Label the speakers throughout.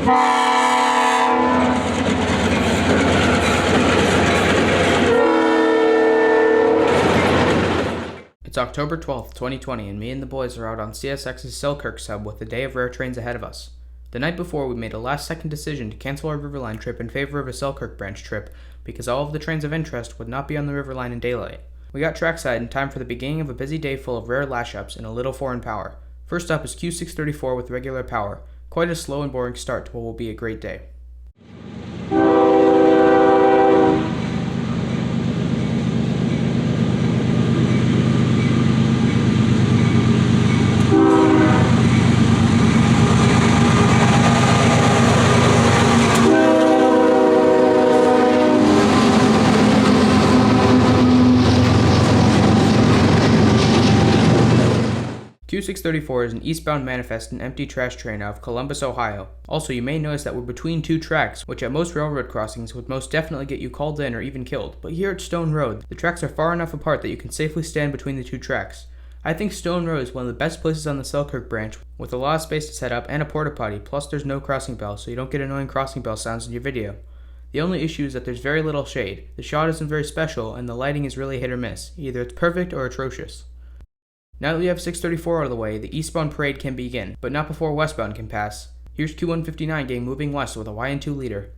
Speaker 1: It's October 12th, 2020, and me and the boys are out on CSX's Selkirk sub with a day of rare trains ahead of us. The night before, we made a last-second decision to cancel our Riverline trip in favor of a Selkirk branch trip because all of the trains of interest would not be on the Riverline in daylight. We got trackside in time for the beginning of a busy day full of rare lash-ups and a little foreign power. First up is Q634 with regular power. Quite a slow and boring start to what will be a great day. Q634 is an eastbound manifest and empty trash train out of Columbus, Ohio. Also, you may notice that we're between two tracks, which at most railroad crossings would most definitely get you called in or even killed, but here at Stone Road, the tracks are far enough apart that you can safely stand between the two tracks. I think Stone Road is one of the best places on the Selkirk branch, with a lot of space to set up and a porta potty, plus there's no crossing bell, so you don't get annoying crossing bell sounds in your video. The only issue is that there's very little shade, the shot isn't very special, and the lighting is really hit or miss. Either it's perfect or atrocious. Now that we have 634 out of the way, the eastbound parade can begin, but not before westbound can pass. Here's Q159 getting moving west with a YN2 leader.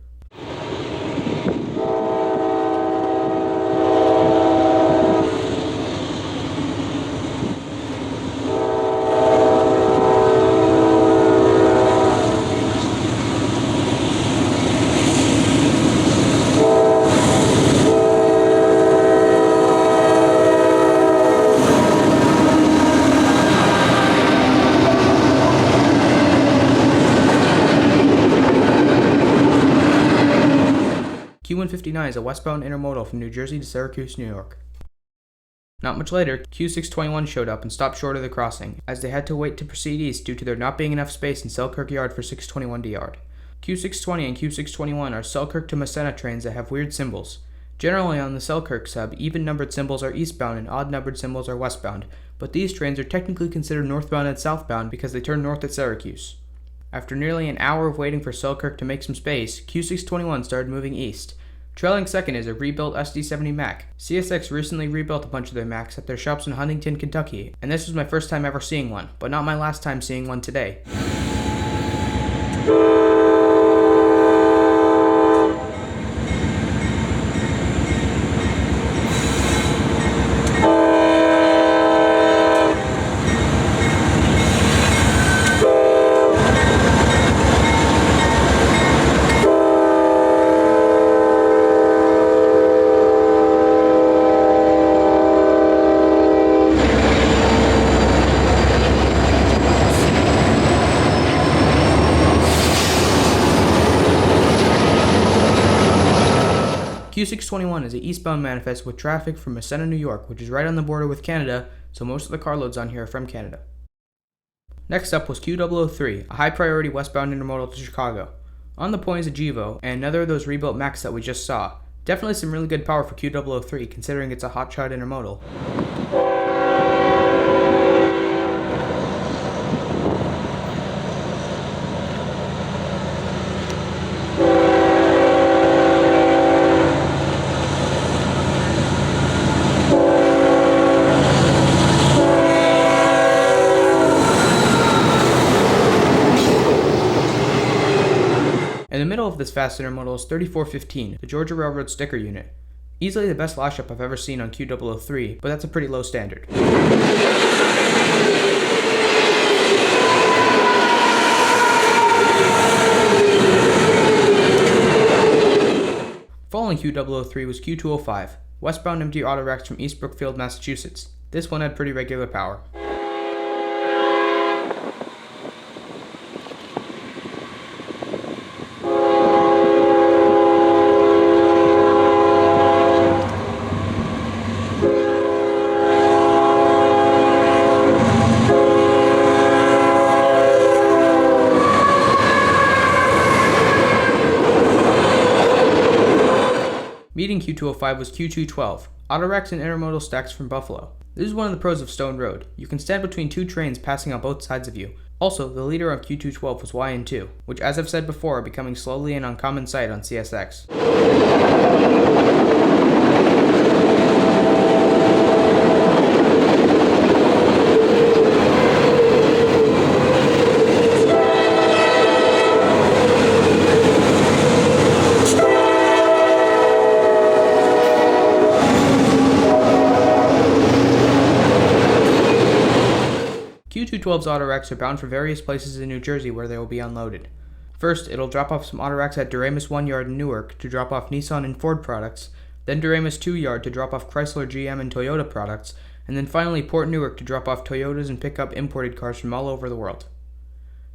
Speaker 1: Q159 is a westbound intermodal from New Jersey to Syracuse, New York. Not much later, Q621 showed up and stopped short of the crossing, as they had to wait to proceed east due to there not being enough space in Selkirk Yard for 621 to yard. Q620 and Q621 are Selkirk to Massena trains that have weird symbols. Generally on the Selkirk sub, even-numbered symbols are eastbound and odd-numbered symbols are westbound, but these trains are technically considered northbound and southbound because they turn north at Syracuse. After nearly an hour of waiting for Selkirk to make some space, Q621 started moving east. Trailing second is a rebuilt SD70 Mac. CSX recently rebuilt a bunch of their Macs at their shops in Huntington, Kentucky, and this was my first time ever seeing one, but not my last time seeing one today. Q621 is an eastbound manifest with traffic from Massena, New York, which is right on the border with Canada, so most of the carloads on here are from Canada. Next up was Q003, a high-priority westbound intermodal to Chicago. On the point is a Gevo, and another of those rebuilt Macs that we just saw. Definitely some really good power for Q003, considering it's a hotshot intermodal. In the middle of this fast intermodal is 3415, the Georgia Railroad sticker unit. Easily the best lash-up I've ever seen on Q003, but that's a pretty low standard. Following Q003 was Q205, westbound empty auto racks from East Brookfield, Massachusetts. This one had pretty regular power. Meeting Q205 was Q212, auto racks and intermodal stacks from Buffalo. This is one of the pros of Stone Road. You can stand between two trains passing on both sides of you. Also, the leader on Q212 was YN2, which as I've said before are becoming slowly an uncommon sight on CSX. Q212's autoracks are bound for various places in New Jersey where they will be unloaded. First, it'll drop off some autoracks at Doremus 1 Yard in Newark to drop off Nissan and Ford products, then Doremus 2 Yard to drop off Chrysler, GM, and Toyota products, and then finally Port Newark to drop off Toyotas and pick up imported cars from all over the world.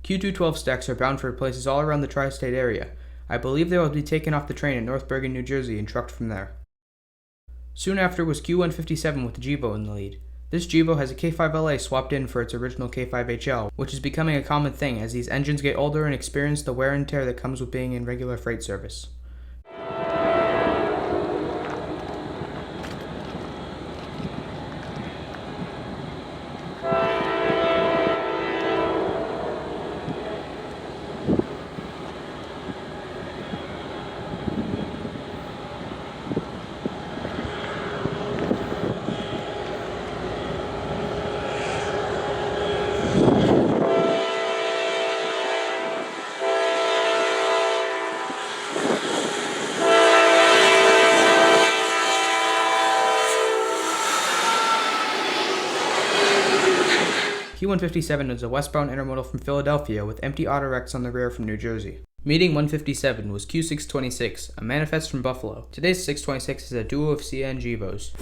Speaker 1: Q212 stacks are bound for places all around the tri-state area. I believe they will be taken off the train in North Bergen, New Jersey and trucked from there. Soon after was Q157 with the Jevo in the lead. This Jevo has a K5LA swapped in for its original K5HL, which is becoming a common thing as these engines get older and experience the wear and tear that comes with being in regular freight service. Q157 is a westbound intermodal from Philadelphia with empty autoracks on the rear from New Jersey. Meeting 157 was Q626, a manifest from Buffalo. Today's 626 is a duo of VIXIA and Jevos.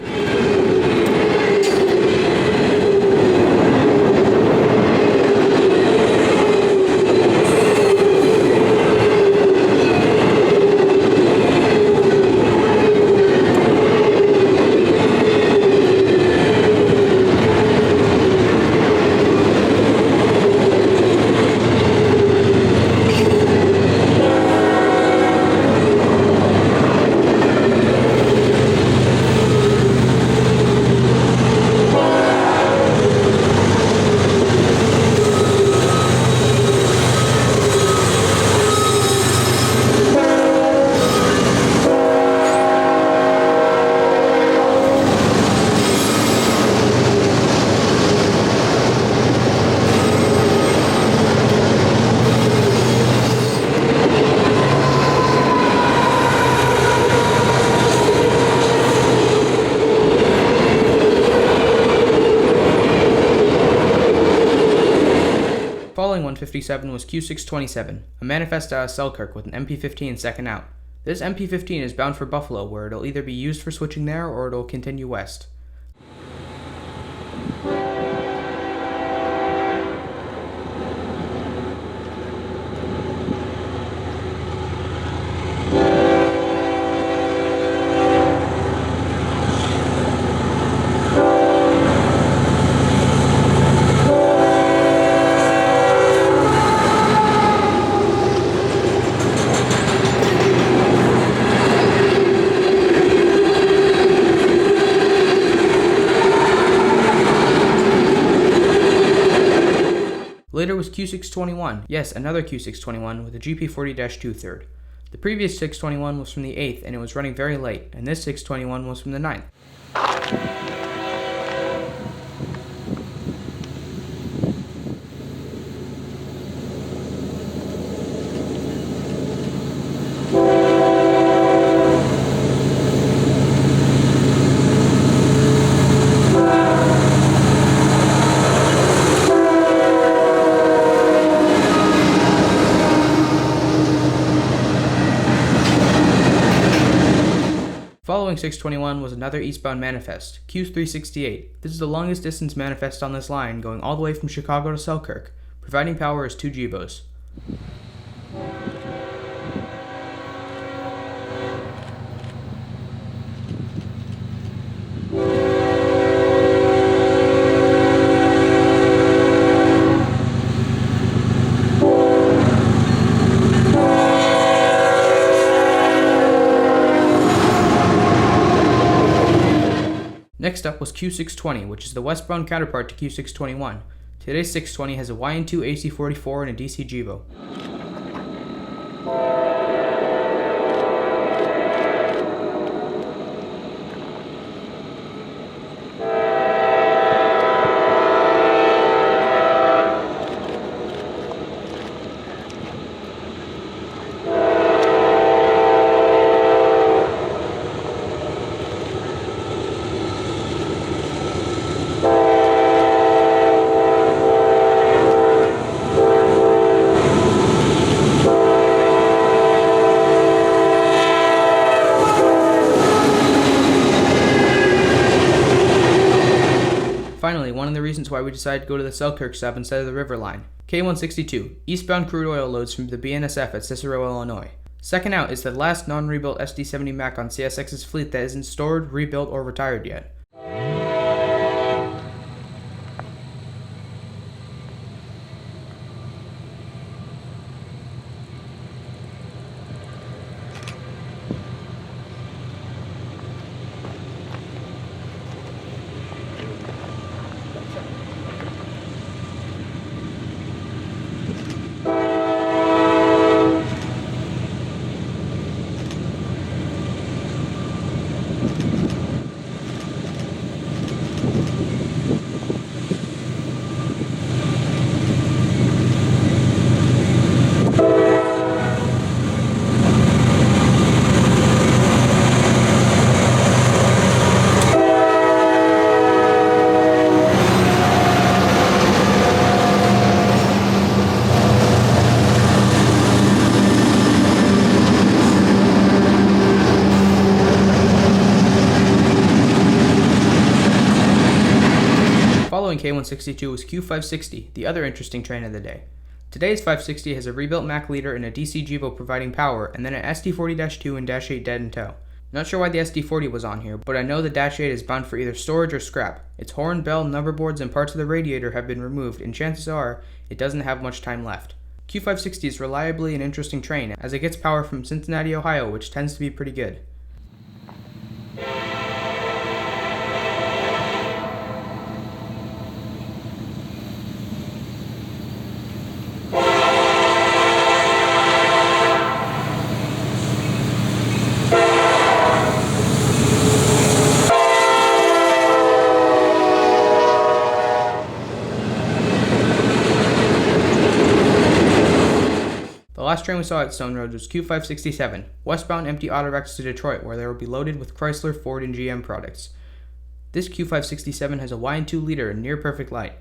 Speaker 1: Following 157 was Q627, a manifest out of Selkirk with an MP15 second out. This MP15 is bound for Buffalo, where it'll either be used for switching there or it'll continue west. Later was Q621, yes, another Q621 with a GP40-2 third. The previous 621 was from the 8th and it was running very late, and this 621 was from the 9th. Following 621 was another eastbound manifest, Q368. This is the longest distance manifest on this line, going all the way from Chicago to Selkirk. Providing power is 2 Jevos. Next up was Q620, which is the westbound counterpart to Q621. Today's 620 has a YN2 AC44 and a DC GEVO. Finally, one of the reasons why we decided to go to the Selkirk sub instead of the River line. K162, eastbound crude oil loads from the BNSF at Cicero, Illinois. Second out is the last non-rebuilt SD70 Mac on CSX's fleet that isn't stored, rebuilt, or retired yet. Following K162 was Q560, the other interesting train of the day. Today's 560 has a rebuilt Mac leader and a DC GEVO providing power, and then an SD40-2 and Dash 8 dead in tow. Not sure why the SD40 was on here, but I know the Dash 8 is bound for either storage or scrap. Its horn, bell, number boards, and parts of the radiator have been removed, and chances are it doesn't have much time left. Q560 is reliably an interesting train, as it gets power from Cincinnati, Ohio, which tends to be pretty good. The last train we saw at Stone Road was Q567, westbound empty autorex to Detroit, where they will be loaded with Chrysler, Ford, and GM products. This Q567 has a YN2 liter and near perfect light.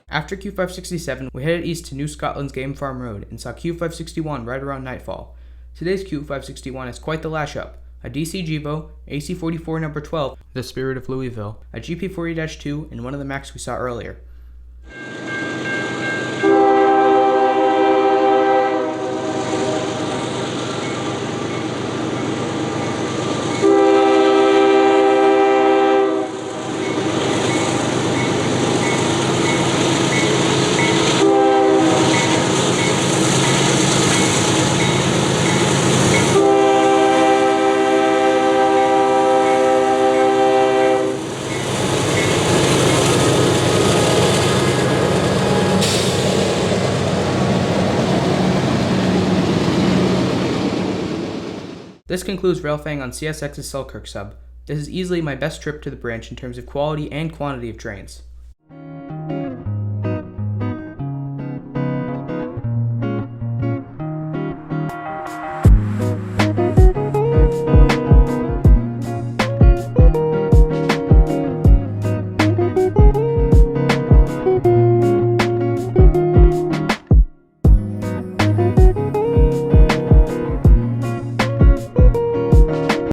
Speaker 1: After Q567, we headed east to New Scotland's Game Farm Road and saw Q561 right around nightfall. Today's Q561 is quite the lash-up. A DC GEVO, AC44 number 12, the Spirit of Louisville, a GP40-2, and one of the Macs we saw earlier. This concludes Railfanning on CSX's Selkirk sub. This is easily my best trip to the branch in terms of quality and quantity of trains.